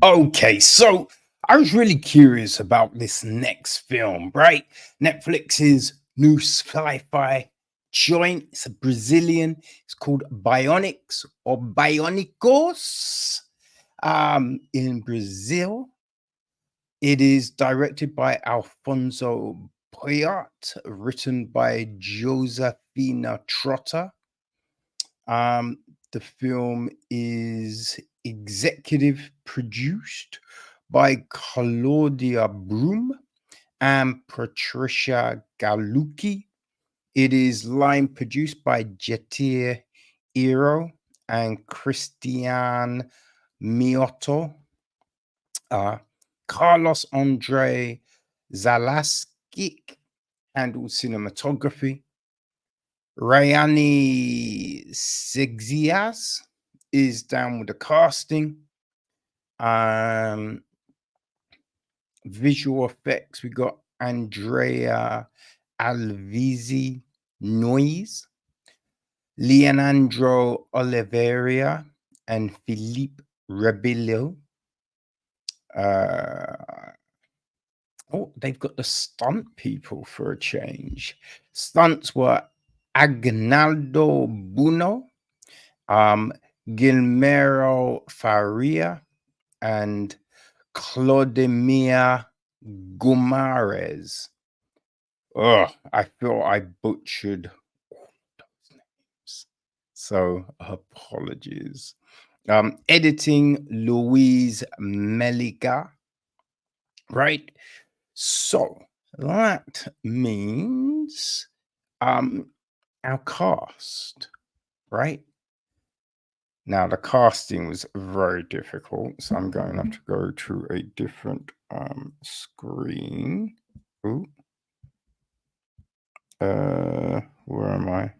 Okay, so I was really curious about this next film, right? Netflix's new sci-fi joint. It's a Brazilian. It's called Bionics or Bionicos. In Brazil, it is directed by Alfonso Poyart, written by Josefina Trotta. Um, the film is executive produced by Claudia Broom and Patricia Galucki. It is line produced by Jetir Iro and Christian Miotto. Uh, Carlos Andre Zalaskic handled cinematography. Rayani Sigzias is down with the casting. Um, Visual effects, we got Andrea Alvisi Noise, Leonardo Oliveira, and Philippe Rebello. They've got the stunt people for a change. Stunts were Agnaldo Buno, Guillermo Faria, and Claudemia Gumares. Oh, I feel I butchered all those names. So apologies. Editing Louise Meliga. Right. So that means our cast, right? Now the casting was very difficult, so I'm going to have to go to a different screen. Ooh. Where am I?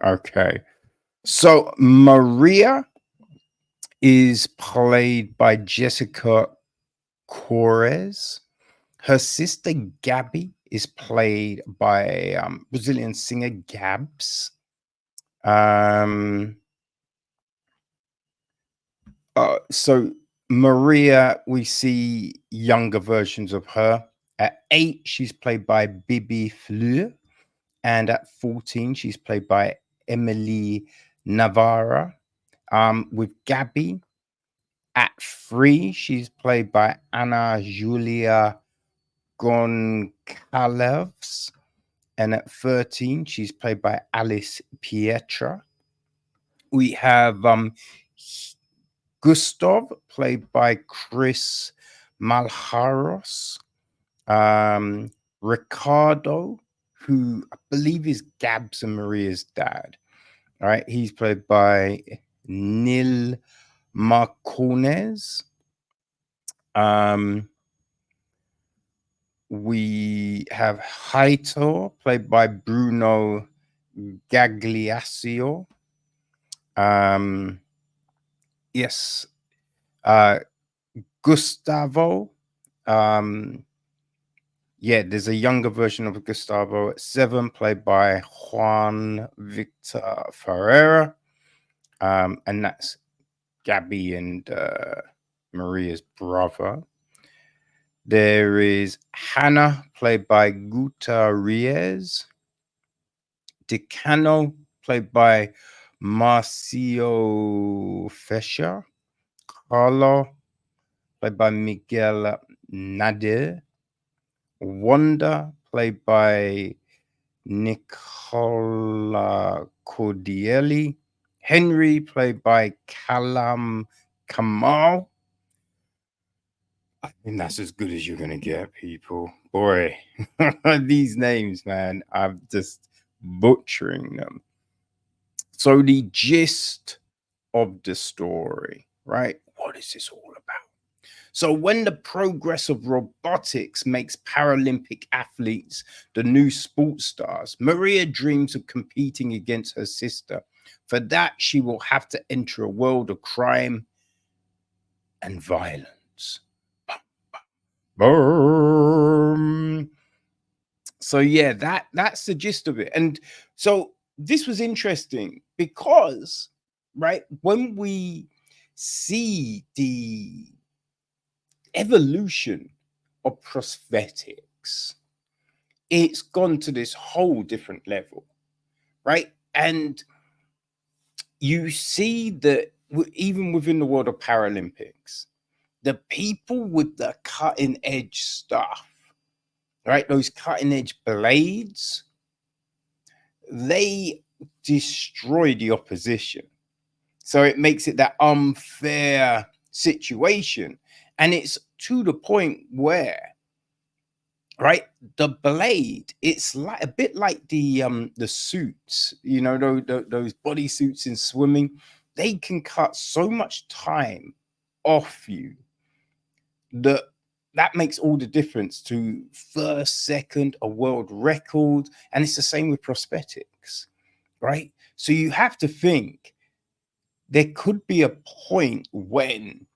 Okay. So Maria is played by Jéssica Córes. Her sister Gabby is played by Brazilian singer Gabz. So Maria, we see younger versions of her. At 8, she's played by Bibi Fleur. And at 14, she's played by Emily Navarra. With Gabby, at 3, she's played by Anna Julia Goncalves. And at 13, she's played by Alice Pietra. We have Gustav, played by Chris Malharos. Ricardo, who I believe is Gabz and Maria's dad. All right, he's played by Nil Marcones. We have Heitor, played by Bruno Gagliacio. Yes. Gustavo. There's a younger version of Gustavo at 7, played by Juan Victor Ferreira. And that's Gabby and Maria's brother. There is Hannah, played by Guta Reyes. Decano, played by Marcio Fescher. Carlo, played by Miguel Nadir. Wanda, played by Nicola Cordielli. Henry, played by Kalam Kamal. I think that's as good as you're going to get, people. Boy, these names, man, I'm just butchering them. So the gist of the story, right? What is this all about? So when the progress of robotics makes Paralympic athletes the new sports stars, Maria dreams of competing against her sister. For that, she will have to enter a world of crime and violence. Boom. So yeah, that's the gist of it. And so this was interesting because, right, when we see the evolution of prosthetics. It's gone to this whole different level, right? And you see that even within the world of Paralympics, the people with the cutting edge stuff, right? Those cutting edge blades, they destroy the opposition. So it makes it that unfair situation. And it's to the point where, right, the blade, it's like a bit like the suits, you know, those body suits in swimming. They can cut so much time off you that that makes all the difference to first, second, a world record. And it's the same with prosthetics, right? So you have to think there could be a point when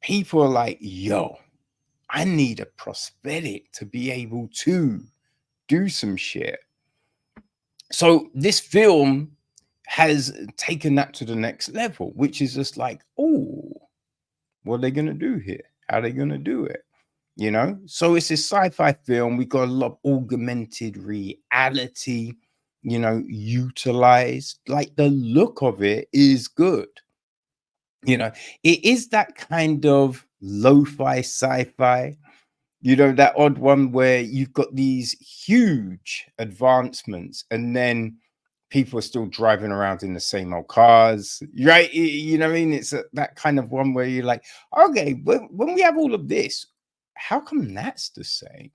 people are like, yo, I need a prosthetic to be able to do some shit. So this film has taken that to the next level, which is just like, oh, what are they going to do here? How are they going to do it? You know? So it's a sci-fi film. We got a lot of augmented reality, you know, utilized. Like the look of it is good. You know, it is that kind of lo-fi sci-fi, you know, that odd one where you've got these huge advancements and then people are still driving around in the same old cars, right? You know what I mean? It's that kind of one where you're like, okay, when we have all of this, how come that's the same?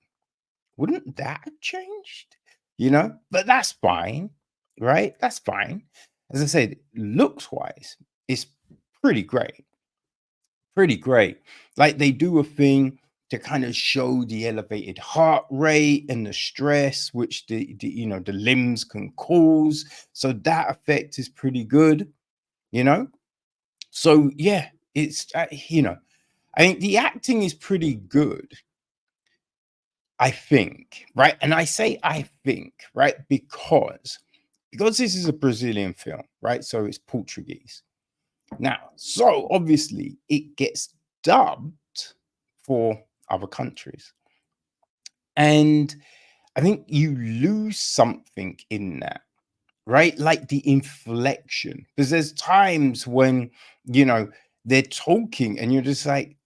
Wouldn't that have changed? You know, but that's fine, right? That's fine. As I said, looks wise, it's pretty great. Pretty great. Like they do a thing to kind of show the elevated heart rate and the stress which the you know the limbs can cause. So that effect is pretty good, you know. So yeah, it's you know, I think the acting is pretty good. I think, right? And I say I think, right? Because this is a Brazilian film, right? So it's Portuguese. Now, so obviously it gets dubbed for other countries. And I think you lose something in that, right? Like the inflection. Because there's times when, you know, they're talking and you're just like,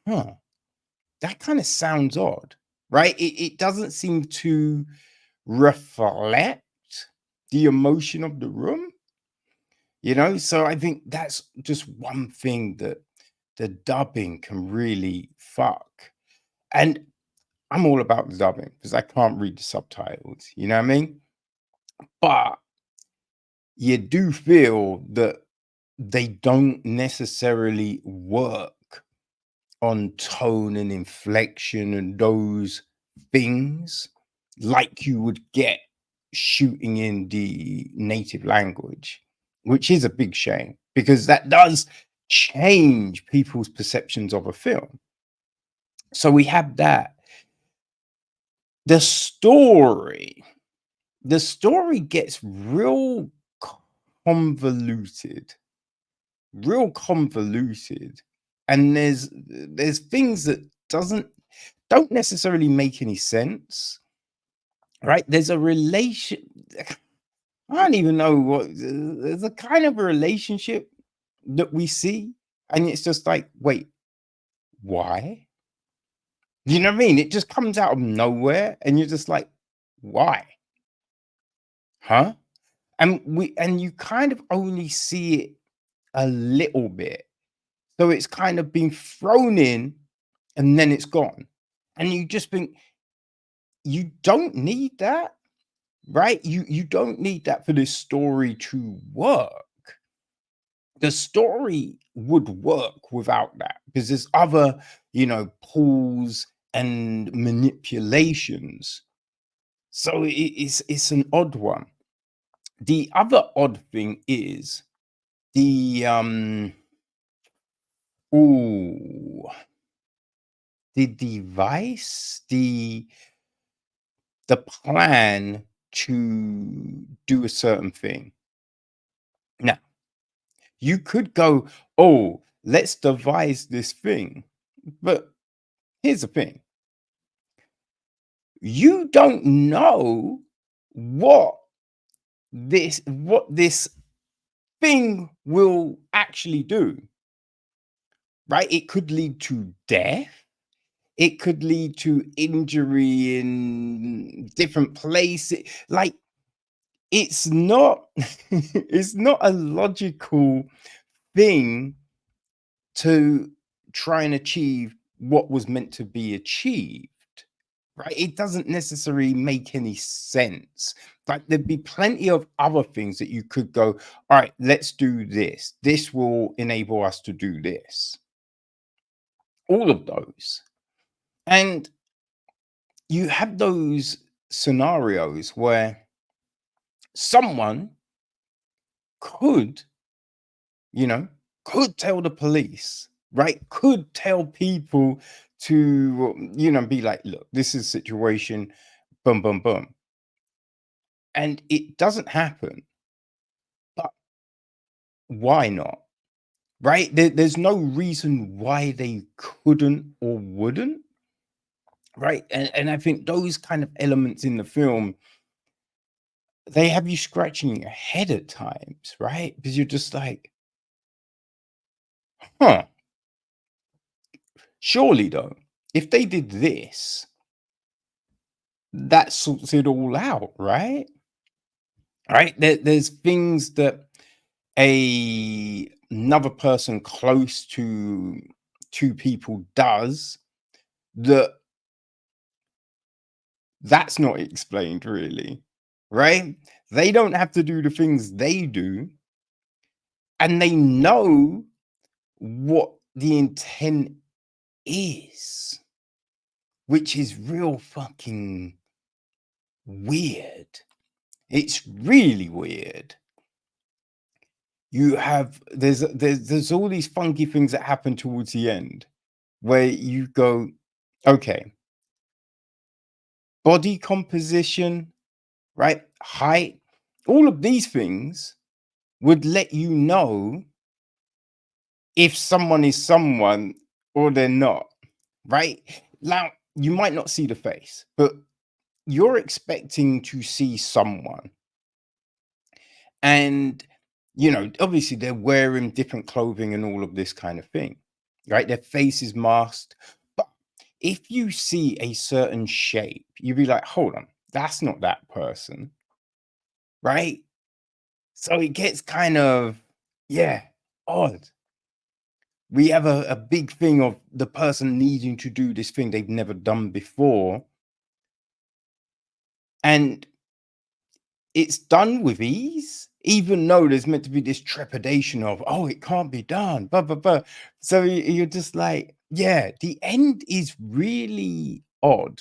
huh, that kind of sounds odd, right? It doesn't seem to reflect the emotion of the room, you know? So I think that's just one thing that the dubbing can really fuck. And I'm all about the dubbing because I can't read the subtitles, you know what I mean? But you do feel that they don't necessarily work on tone and inflection and those things like you would get shooting in the native language, which is a big shame because that does change people's perceptions of a film. So we have that. The story, the story gets convoluted, real convoluted, and there's things that don't necessarily make any sense, right? There's a relation. I don't even know what there's a kind of a relationship that we see, and it's just like, wait, why? You know what I mean? It just comes out of nowhere, and you're just like, why? Huh? And you kind of only see it a little bit. So it's kind of been thrown in and then it's gone. And you just think you don't need that, right? You don't need that for this story to work. The story would work without that because there's other, you know, pulls and manipulations. So it's an odd one. The other odd thing is the ooh, the device, the plan to do a certain thing. Now, You could go, oh, let's devise this thing. But here's the thing, you don't know what this thing will actually do, right? It could lead to death. It could lead to injury in different places. Like, it's not it's not a logical thing to try and achieve what was meant to be achieved, right? It doesn't necessarily make any sense. Like, there'd be plenty of other things that you could go, all right, let's do this. This will enable us to do this. All of those. And you have those scenarios where someone could, you know, could tell the police, right? Could tell people to, be like, look, this is a situation, boom, boom, boom. And it doesn't happen. But why not? Right? There's no reason why they couldn't or wouldn't. Right. And I think those kind of elements in the film, they have you scratching your head at times, right? Because you're just like, huh, surely though, if they did this, that sorts it all out, right? Right? There's things that another person close to two people does that that's not explained really, right? They don't have to do the things they do, and they know what the intent is, which is real fucking weird. It's really weird. You have there's all these funky things that happen towards the end where you go, okay, body composition, right? Height, all of these things would let you know if someone is someone or they're not, right? Now, you might not see the face, but you're expecting to see someone. And, obviously they're wearing different clothing and all of this kind of thing, right? Their face is masked. But if you see a certain shape, you'd be like, hold on, that's not that person, right? So it gets kind of, yeah, odd. We have a big thing of the person needing to do this thing they've never done before. And it's done with ease, even though there's meant to be this trepidation of, oh, it can't be done, blah, blah, blah. So you're just like, yeah, the end is really odd.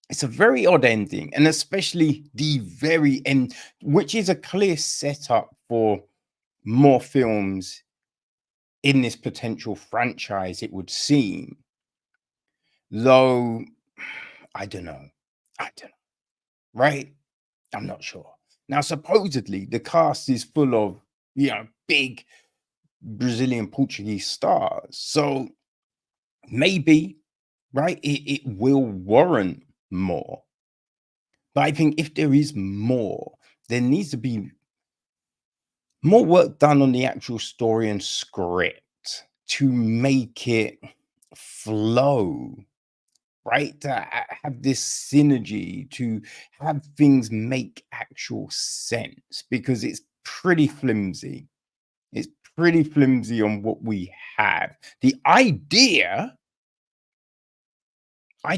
It's a very odd ending, and especially the very end, which is a clear setup for more films in this potential franchise, it would seem. Though, I don't know. I don't know, right? I'm not sure. Now, supposedly, the cast is full of, big Brazilian Portuguese stars. So maybe, right, it will warrant more. But I think if there is more, there needs to be more work done on the actual story and script to make it flow, right? To have this synergy, to have things make actual sense, because it's pretty flimsy. It's pretty flimsy on what we have. The idea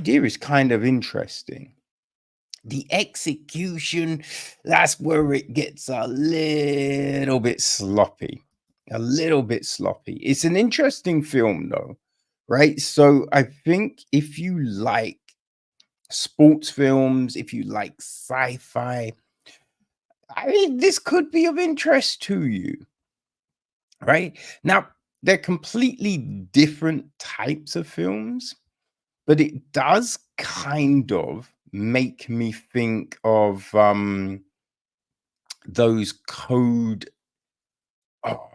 is kind of interesting. The execution, that's where it gets a little bit sloppy. A little bit sloppy. It's an interesting film though, right? So I think if you like sports films, if you like sci-fi, I mean, this could be of interest to you, right? Now, they're completely different types of films, but it does kind of make me think of those code Oh,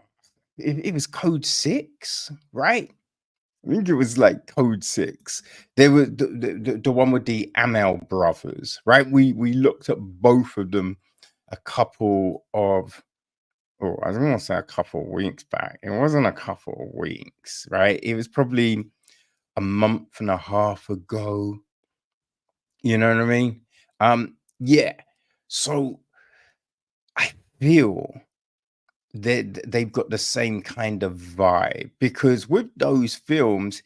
it was Code 6, right? I think it was like Code 6. There was the one with the Amel brothers, right? We looked at both of them a couple of, oh, I was gonna say a couple of weeks back. It wasn't a couple of weeks, right? It was probably a month and a half ago. You know what I mean? Yeah. So I feel that they've got the same kind of vibe because with those films,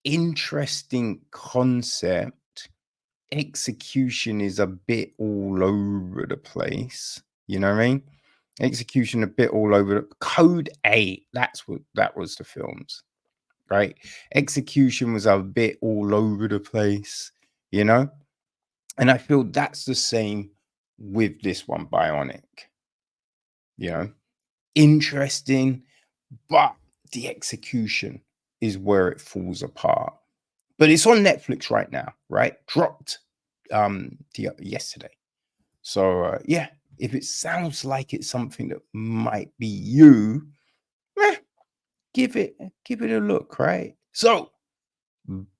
interesting concept, execution is a bit all over the place. You know what I mean? Execution a bit all over. Code 8, that's what that was the films, right? Execution was a bit all over the place, you know? And I feel that's the same with this one, Bionic. You know, interesting, but the execution is where it falls apart. But it's on Netflix right now, right? Dropped yesterday. So yeah, if it sounds like it's something that might be you, eh, give it a look, right? So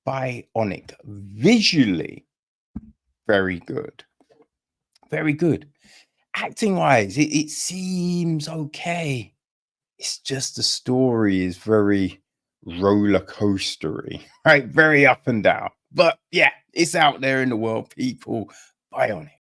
Bionic, visually very good, very good. Acting wise, it seems okay. It's just the story is very roller coastery, right? Very up and down. But yeah, it's out there in the world, people. Bionic.